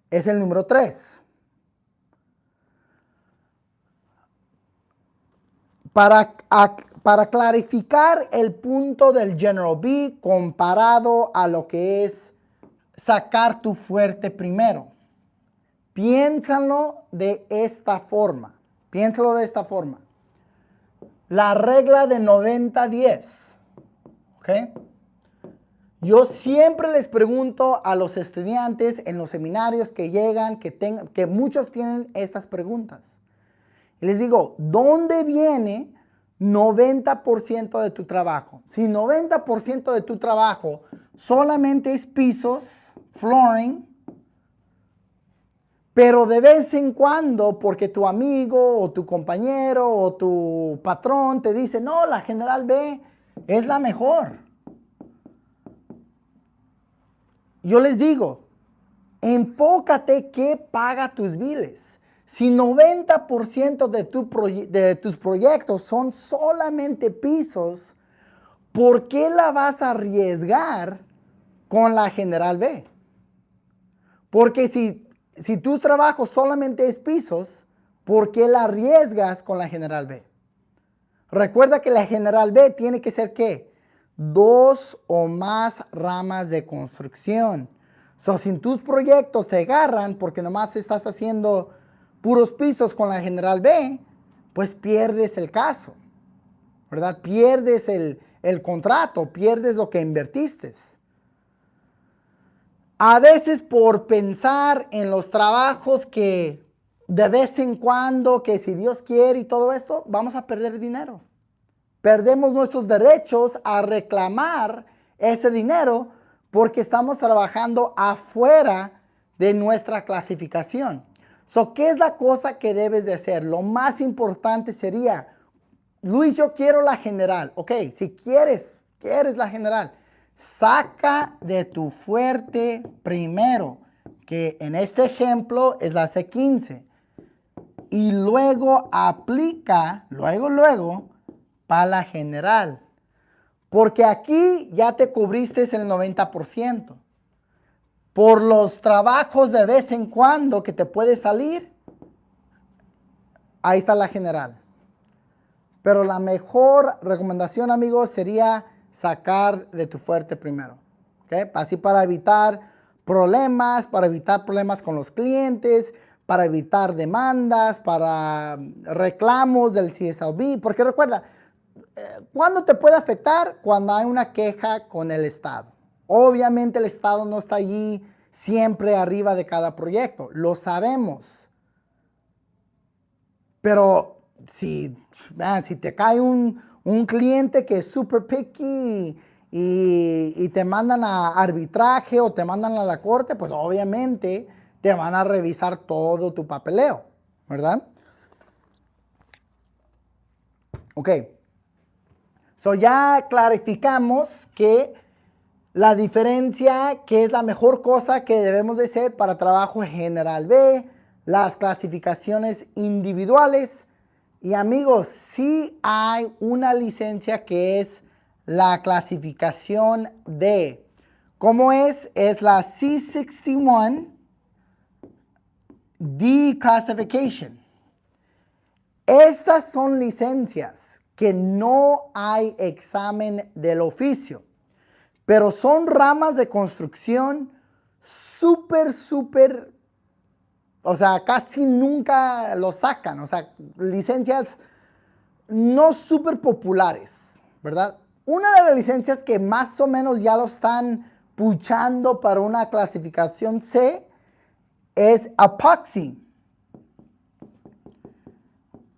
Es el número 3. Para clarificar el punto del General B comparado a lo que es sacar tu fuerte primero. Piénsalo de esta forma. Piénsalo de esta forma. La regla de 90-10. ¿Ok? Yo siempre les pregunto a los estudiantes en los seminarios que llegan, que muchos tienen estas preguntas. Y les digo, ¿dónde viene 90% de tu trabajo? Si 90% de tu trabajo solamente es pisos, flooring, pero de vez en cuando, porque tu amigo o tu compañero o tu patrón te dice, no, la general B es la mejor. Yo les digo, enfócate qué paga tus biles. Si 90% de tus proyectos son solamente pisos, ¿por qué la vas a arriesgar con la general B? Porque si tus trabajos solamente es pisos, ¿por qué la arriesgas con la general B? Recuerda que la general B tiene que ser ¿qué? 2 o más ramas de construcción. So, si tus proyectos te agarran porque nomás estás haciendo puros pisos con la general B, pues pierdes el caso, ¿verdad? Pierdes el contrato, pierdes lo que invertiste. A veces por pensar en los trabajos que de vez en cuando, que si Dios quiere y todo eso, vamos a perder dinero. Perdemos nuestros derechos a reclamar ese dinero porque estamos trabajando afuera de nuestra clasificación. So, ¿qué es la cosa que debes de hacer? Lo más importante sería, Luis, yo quiero la general. Ok, si quieres la general, saca de tu fuerte primero, que en este ejemplo es la C15. Y luego aplica, luego, para la general. Porque aquí ya te cubriste el 90%. Por los trabajos de vez en cuando que te puede salir, ahí está la general. Pero la mejor recomendación, amigos, sería sacar de tu fuerte primero. ¿Okay? Así para evitar problemas con los clientes, para evitar demandas, para reclamos del CSLB. Porque recuerda, ¿cuándo te puede afectar? Cuando hay una queja con el Estado. Obviamente el Estado no está allí siempre arriba de cada proyecto, lo sabemos. Pero si te cae un cliente que es super picky y te mandan a arbitraje o te mandan a la corte, pues obviamente te van a revisar todo tu papeleo, ¿verdad? Ok. So ya clarificamos que la diferencia, que es la mejor cosa que debemos de hacer para trabajo general B, las clasificaciones individuales. Y amigos, sí hay una licencia que es la clasificación D. ¿Cómo es? Es la C61 D Classification. Estas son licencias que no hay examen del oficio, pero son ramas de construcción súper, o sea, casi nunca lo sacan. O sea, licencias no súper populares, ¿verdad? Una de las licencias que más o menos ya lo están puchando para una clasificación C es Epoxy.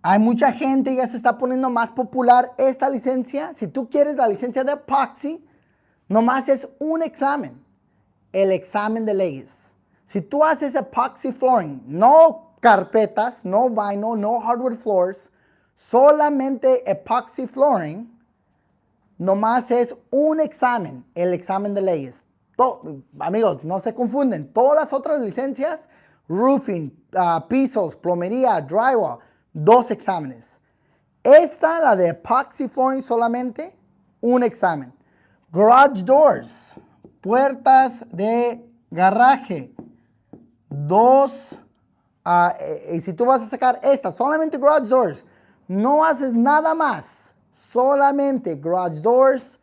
Hay mucha gente, ya se está poniendo más popular esta licencia. Si tú quieres la licencia de Epoxy, nomás es un examen, el examen de leyes. Si tú haces epoxy flooring, no carpetas, no vinyl, no hardwood floors, solamente epoxy flooring, nomás es un examen, el examen de leyes. Amigos, no se confunden. Todas las otras licencias, roofing, pisos, plomería, drywall, 2 exámenes. Esta, la de epoxy flooring, solamente un examen. Garage doors, puertas de garaje, 2. Y si tú vas a sacar esta, solamente garage doors, no haces nada más, solamente garage doors,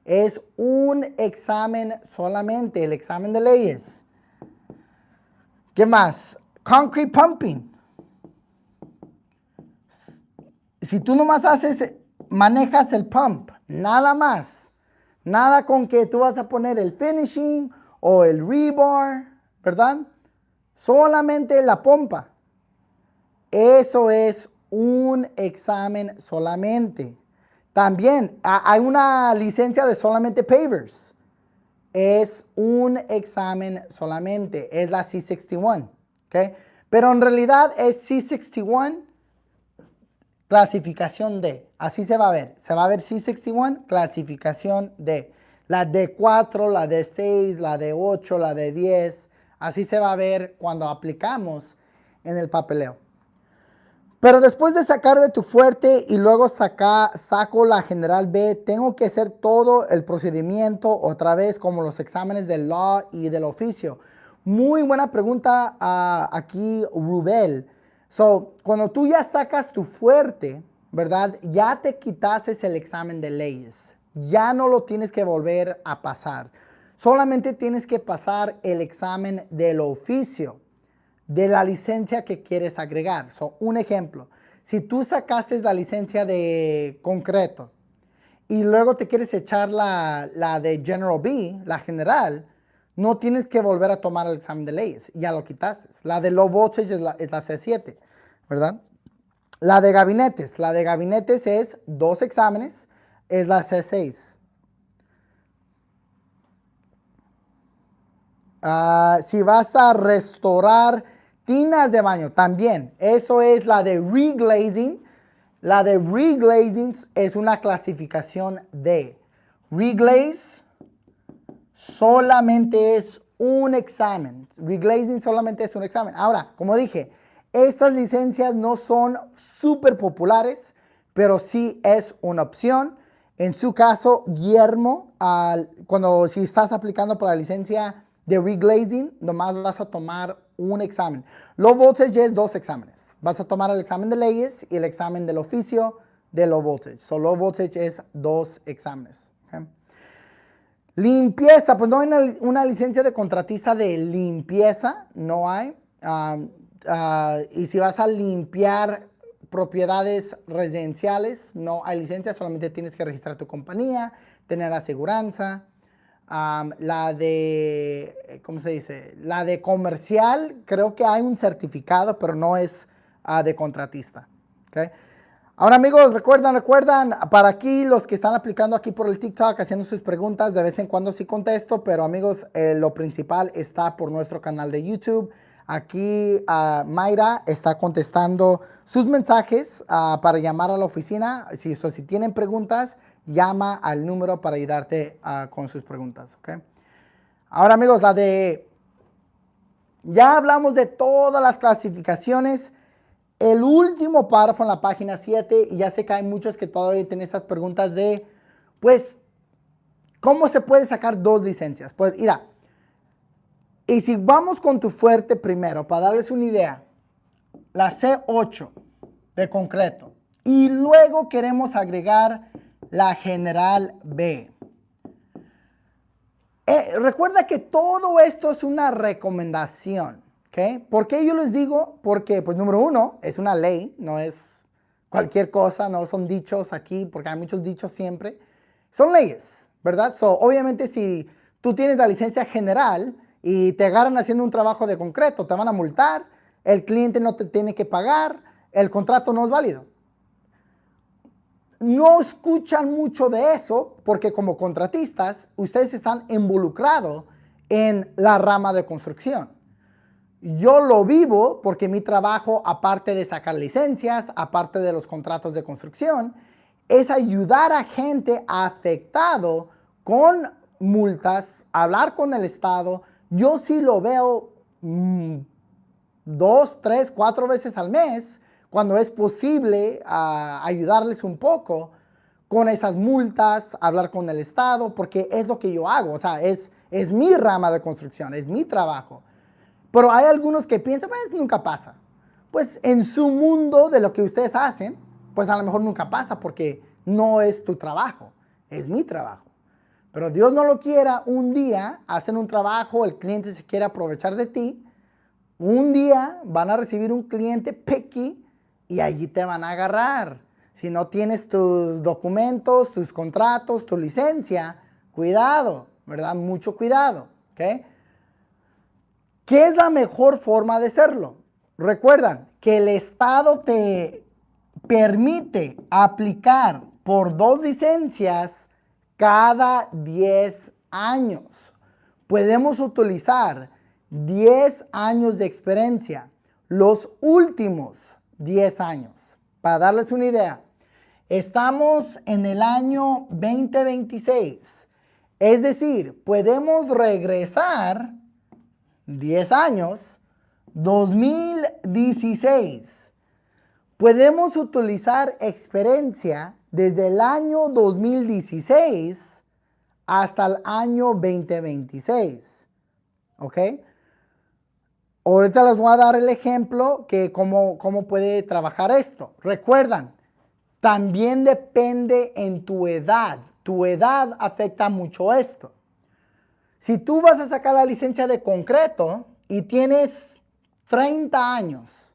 es un examen solamente, el examen de leyes. ¿Qué más? Concrete pumping. Si tú nomás manejas el pump, nada más. Nada con que tú vas a poner el finishing o el rebar, ¿verdad? Solamente la pompa. Eso es un examen solamente. También hay una licencia de solamente pavers. Es un examen solamente. Es la C61. ¿Okay? Pero en realidad es C61 clasificación D. Así se va a ver. Se va a ver C61 clasificación D. La D4, la D6, la D8, la D10. Así se va a ver cuando aplicamos en el papeleo. Pero después de sacar de tu fuerte y luego saco la general B, tengo que hacer todo el procedimiento otra vez como los exámenes del law y del oficio. Muy buena pregunta aquí, Rubel. So, cuando tú ya sacas tu fuerte, ¿verdad? Ya te quitaste el examen de leyes. Ya no lo tienes que volver a pasar. Solamente tienes que pasar el examen del oficio, de la licencia que quieres agregar. So, un ejemplo, si tú sacaste la licencia de concreto y luego te quieres echar la de General B, la general, no tienes que volver a tomar el examen de leyes, ya lo quitaste. La de low voltage es la C7, ¿verdad? La de gabinetes es 2 exámenes, es la C6. Si vas a restaurar tinas de baño, también, eso es la de reglazing. La de reglazing es una clasificación D. Reglaze solamente es un examen. Reglazing solamente es un examen. Ahora, como dije, estas licencias no son súper populares, pero sí es una opción. En su caso, Guillermo, si estás aplicando para la licencia de reglazing, nomás vas a tomar un examen. Low voltage es 2 exámenes. Vas a tomar el examen de leyes y el examen del oficio de low voltage. So, low voltage es 2 exámenes. Okay. Limpieza, pues no hay una licencia de contratista de limpieza, no hay. Y si vas a limpiar propiedades residenciales, no hay licencia, solamente tienes que registrar tu compañía, tener aseguranza. La de, ¿cómo se dice? La de comercial, creo que hay un certificado, pero no es de contratista. ¿Okay? Ahora, amigos, recuerdan, para aquí, los que están aplicando aquí por el TikTok, haciendo sus preguntas, de vez en cuando sí contesto, pero amigos, lo principal está por nuestro canal de YouTube. Aquí Mayra está contestando sus mensajes para llamar a la oficina. Si tienen preguntas, llama al número para ayudarte con sus preguntas. ¿Okay? Ahora, amigos, ya hablamos de todas las clasificaciones. El último párrafo en la página 7, y ya sé que hay muchos que todavía tienen estas preguntas de, pues, ¿cómo se puede sacar 2 licencias? Pues, mira, y si vamos con tu fuerte primero, para darles una idea, la C8 de concreto, y luego queremos agregar la general B. Recuerda que todo esto es una recomendación. ¿Okay? ¿Por qué yo les digo? Porque, pues, número 1, es una ley, no es cualquier cosa, no son dichos aquí, porque hay muchos dichos siempre. Son leyes, ¿verdad? So, obviamente, si tú tienes la licencia general y te agarran haciendo un trabajo de concreto, te van a multar, el cliente no te tiene que pagar, el contrato no es válido. No escuchan mucho de eso porque como contratistas, ustedes están involucrados en la rama de construcción. Yo lo vivo porque mi trabajo, aparte de sacar licencias, aparte de los contratos de construcción, es ayudar a gente afectado con multas, hablar con el Estado. Yo sí lo veo 2, 3, 4 veces al mes, cuando es posible ayudarles un poco con esas multas, hablar con el Estado, porque es lo que yo hago. O sea, es mi rama de construcción, es mi trabajo. Pero hay algunos que piensan, pues nunca pasa. Pues en su mundo de lo que ustedes hacen, pues a lo mejor nunca pasa porque no es tu trabajo, es mi trabajo. Pero Dios no lo quiera, un día hacen un trabajo, el cliente se quiere aprovechar de ti, un día van a recibir un cliente picky y allí te van a agarrar. Si no tienes tus documentos, tus contratos, tu licencia, cuidado, ¿verdad? Mucho cuidado, ¿ok? ¿Qué es la mejor forma de hacerlo? Recuerdan que el Estado te permite aplicar por 2 licencias cada 10 años. Podemos utilizar 10 años de experiencia, los últimos 10 años. Para darles una idea, estamos en el año 2026. Es decir, podemos regresar 10 años, 2016. Podemos utilizar experiencia desde el año 2016 hasta el año 2026. ¿Ok? Ahorita les voy a dar el ejemplo que cómo puede trabajar esto. Recuerdan, también depende en tu edad. Tu edad afecta mucho esto. Si tú vas a sacar la licencia de concreto y tienes 30 años,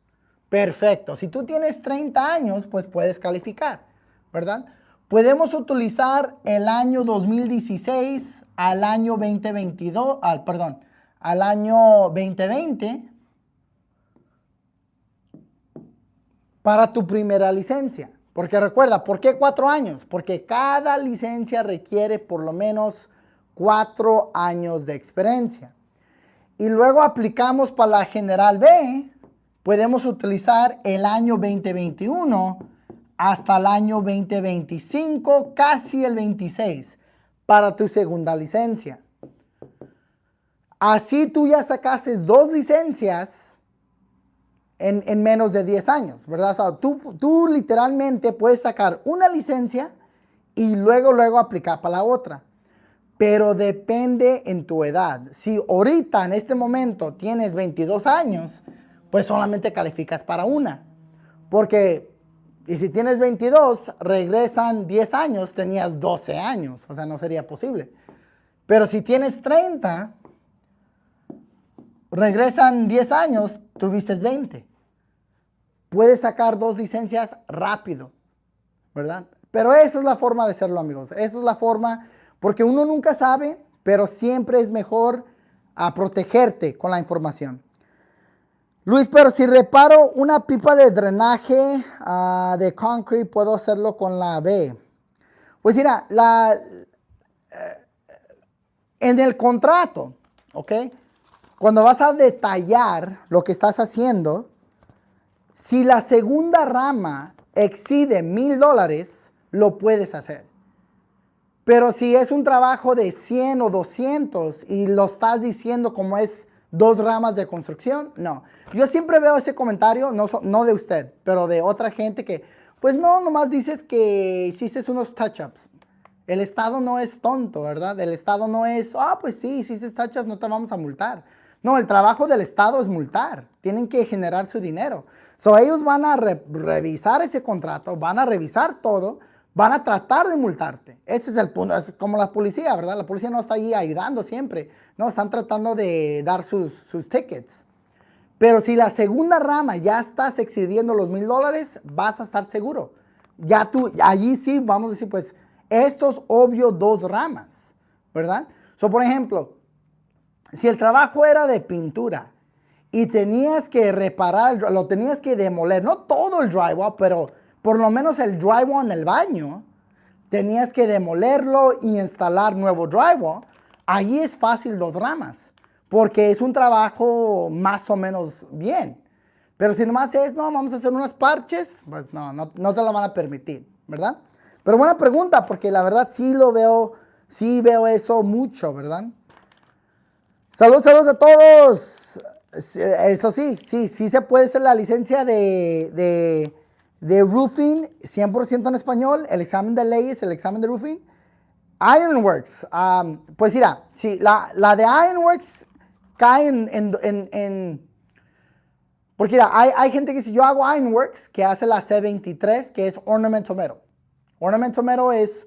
perfecto. Si tú tienes 30 años, pues puedes calificar, ¿verdad? Podemos utilizar el año 2016 al año 2022, al año 2020 para tu primera licencia. Porque recuerda, ¿por qué 4 años? Porque cada licencia requiere por lo menos 4 años de experiencia. Y luego aplicamos para la General B, podemos utilizar el año 2021 hasta el año 2025, casi el 26, para tu segunda licencia. Así tú ya sacaste 2 licencias en menos de 10 años, ¿verdad? O sea, tú literalmente puedes sacar una licencia y luego aplicar para la otra. Pero depende en tu edad. Si ahorita, en este momento, tienes 22 años, pues solamente calificas para una. Porque, y si tienes 22, regresan 10 años, tenías 12 años. O sea, no sería posible. Pero si tienes 30, regresan 10 años, tuviste 20. Puedes sacar 2 licencias rápido, ¿verdad? Pero esa es la forma de hacerlo, amigos. Esa es la forma, porque uno nunca sabe, pero siempre es mejor protegerte con la información. Luis, pero si reparo una pipa de drenaje de concrete, ¿puedo hacerlo con la B? Pues mira, en el contrato, ¿ok? Cuando vas a detallar lo que estás haciendo, si la segunda rama excede $1,000, lo puedes hacer. Pero si es un trabajo de 100 o 200 y lo estás diciendo como es 2 ramas de construcción, no. Yo siempre veo ese comentario, no de usted, pero de otra gente que, pues no, nomás dices que hiciste unos touch-ups. El Estado no es tonto, ¿verdad? El Estado no es, pues sí, si hiciste touch-ups no te vamos a multar. No, el trabajo del Estado es multar. Tienen que generar su dinero. So, ellos van a revisar ese contrato, van a revisar todo, van a tratar de multarte. Ese es el punto. Es como la policía, ¿verdad? La policía no está ahí ayudando siempre. No, están tratando de dar sus tickets. Pero si la segunda rama ya estás excediendo los $1,000, vas a estar seguro. Ya tú, allí sí, vamos a decir, pues, esto es obvio 2 ramas, ¿verdad? So, por ejemplo, si el trabajo era de pintura y tenías que reparar, lo tenías que demoler, no todo el drywall, pero por lo menos el drywall en el baño, tenías que demolerlo y instalar nuevo drywall, allí es fácil 2 ramas, porque es un trabajo más o menos bien. Pero si nomás es, no, vamos a hacer unos parches, pues no te lo van a permitir, ¿verdad? Pero buena pregunta, porque la verdad sí veo eso mucho, ¿verdad? Saludos a todos. Eso sí se puede hacer la licencia de roofing 100% en español, el examen de leyes, el examen de roofing. Ironworks, pues mira, sí, la de Ironworks cae porque mira, hay gente que dice, yo hago Ironworks, que hace la C23, que es Ornamental Metal. Ornamental Metal es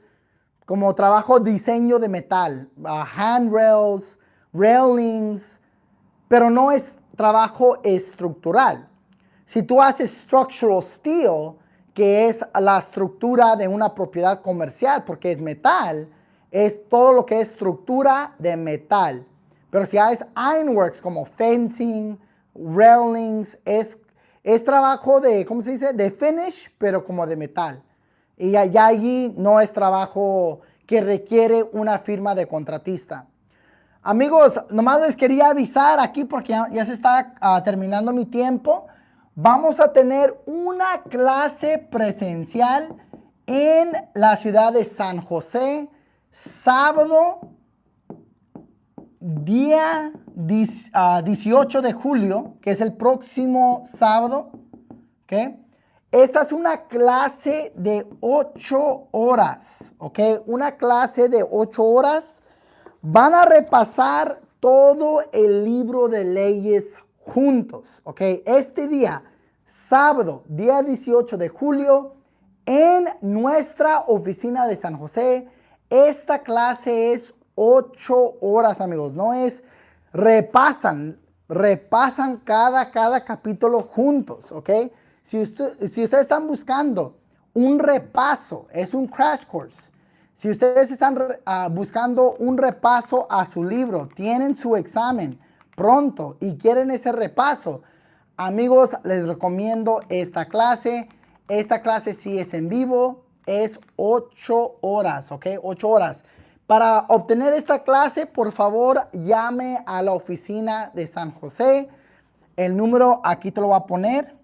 como trabajo diseño de metal, handrails, railings, pero no es trabajo estructural. Si tú haces structural steel, que es la estructura de una propiedad comercial, porque es metal, es todo lo que es estructura de metal. Pero si haces ironworks como fencing, railings, es trabajo de, ¿cómo se dice? De finish, pero como de metal. Y allá allí no es trabajo que requiere una firma de contratista. Amigos, nomás les quería avisar aquí porque ya se está terminando mi tiempo. Vamos a tener una clase presencial en la ciudad de San José, sábado, día 18 de julio, que es el próximo sábado. ¿Okay? Esta es una clase de 8 horas, ¿ok? Una clase de 8 horas. Van a repasar todo el libro de leyes juntos, ¿ok? Este día, sábado, día 18 de julio, en nuestra oficina de San José. Esta clase es 8 horas, amigos. No es, repasan cada capítulo juntos, ¿ok? Si ustedes están buscando un repaso, es un crash course. Si ustedes están buscando un repaso a su libro, tienen su examen pronto y quieren ese repaso, amigos, les recomiendo esta clase. Esta clase sí es en vivo, es 8 horas, ¿ok? 8 horas. Para obtener esta clase, por favor, llame a la oficina de San José. El número aquí te lo voy a poner.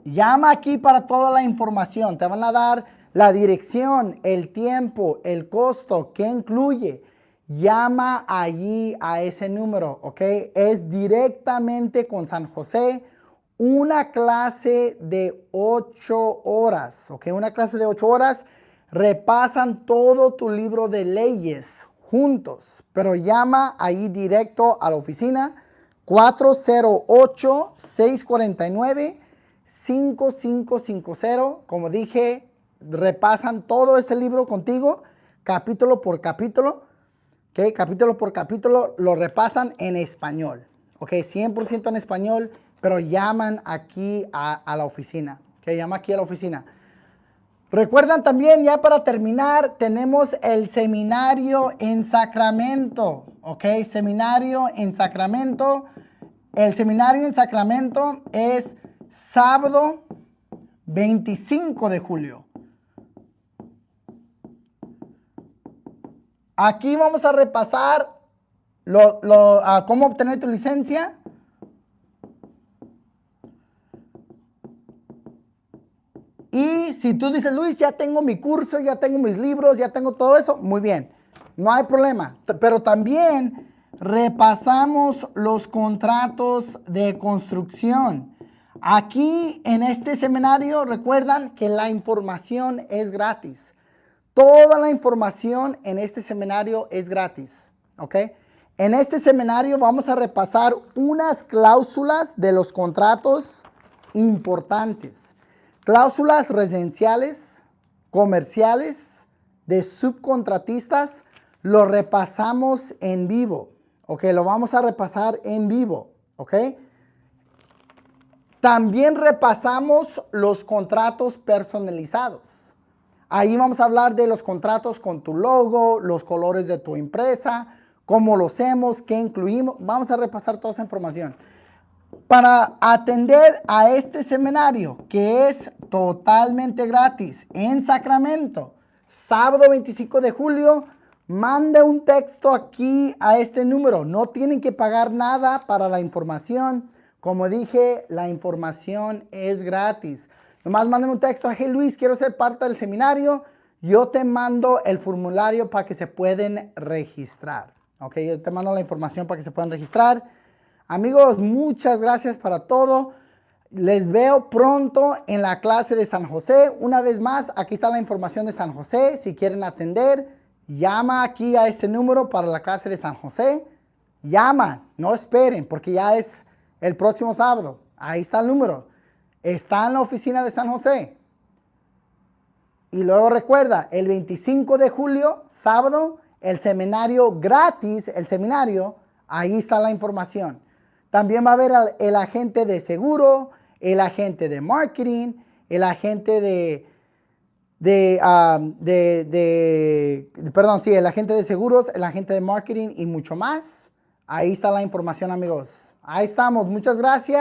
Llama aquí para toda la información. Te van a dar la dirección, el tiempo, el costo, qué incluye. Llama allí a ese número, ¿ok? Es directamente con San José. Una clase de 8 horas, ¿ok? Una clase de 8 horas. Repasan todo tu libro de leyes juntos. Pero llama allí directo a la oficina 408-649-5550. Como dije, repasan todo este libro contigo, capítulo por capítulo. ¿Ok? Capítulo por capítulo lo repasan en español. ¿Ok? 100% en español, pero llaman aquí a la oficina. ¿Ok? Llama aquí a la oficina. Recuerdan también, ya para terminar, tenemos el seminario en Sacramento. ¿Ok? Seminario en Sacramento. El seminario en Sacramento es sábado 25 de julio. Aquí vamos a repasar cómo obtener tu licencia. Y si tú dices, Luis, ya tengo mi curso, ya tengo mis libros, ya tengo todo eso, muy bien, no hay problema. Pero también repasamos los contratos de construcción. Aquí en este seminario, recuerdan que la información es gratis. Toda la información en este seminario es gratis, ¿ok? En este seminario vamos a repasar unas cláusulas de los contratos importantes. Cláusulas residenciales, comerciales, de subcontratistas, lo repasamos en vivo, ¿ok? Lo vamos a repasar en vivo, ¿ok? También repasamos los contratos personalizados. Ahí vamos a hablar de los contratos con tu logo, los colores de tu empresa, cómo lo hacemos, qué incluimos. Vamos a repasar toda esa información. Para atender a este seminario, que es totalmente gratis en Sacramento, sábado 25 de julio, mande un texto aquí a este número. No tienen que pagar nada para la información. Como dije, la información es gratis. Nomás mándame un texto, hey Luis, quiero ser parte del seminario. Yo te mando el formulario para que se pueden registrar. Ok, yo te mando la información para que se puedan registrar. Amigos, muchas gracias para todo. Les veo pronto en la clase de San José. Una vez más, aquí está la información de San José. Si quieren atender, llama aquí a este número para la clase de San José. Llama, no esperen, porque ya es el próximo sábado. Ahí está el número. Está en la oficina de San José. Y luego recuerda, el 25 de julio, sábado, el seminario gratis, el seminario, ahí está la información. También va a haber el agente de seguro, el agente de marketing, el agente el agente de seguros, el agente de marketing y mucho más. Ahí está la información, amigos. Ahí estamos. Muchas gracias.